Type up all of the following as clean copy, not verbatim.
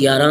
11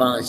5।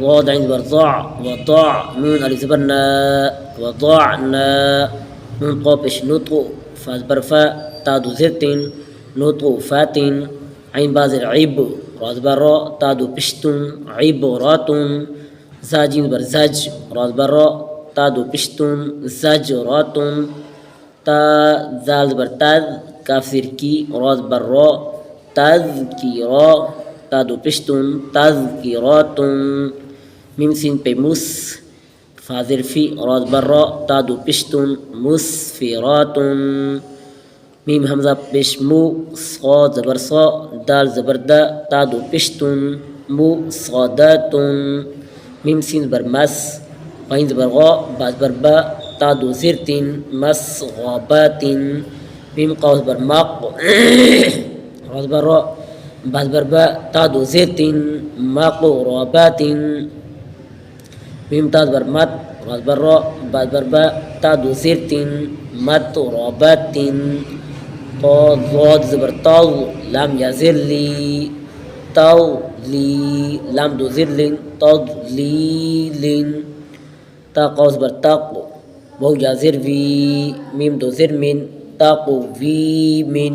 ضاد عين برضع وضع، نون ألف زبرنا وضعنا، نون قابش نطق، فاز برفاء، تادو زرتين، نطق فاتن، عين بازر عيب، راز برا، تادو بشتن، عيب راتن، زاجين برزاج، راز برا، تادو بشتن، زاج راتن، تا زال برتاز، كاف سيركي، راز برا، تذكيرا، تادو بشتن، تذكيرات، ميم سين بمس، فاذر في، راز برا، تادو بشتن، مسفرات، ميم همزة بشمو، صاد زبر صا، دال زبر دا، تادو بشتن، مصادات، ميم سين برمس، غين زبر غا، با زبر با، تادو زرتين، مسغابات، ميم قاف برماق، راز برا، با زبر با، تادو زرتين، مقربات، ميم تاز برمت، راز برا، با زبر با، تادو زرتين، متربات، طا ضاد زبر طاو، لام يزر لي، طاو لي، لام دو زر تضليل، تا قاف زبر تاق، واو يزر في، ميم دو زر من، تاقو في من।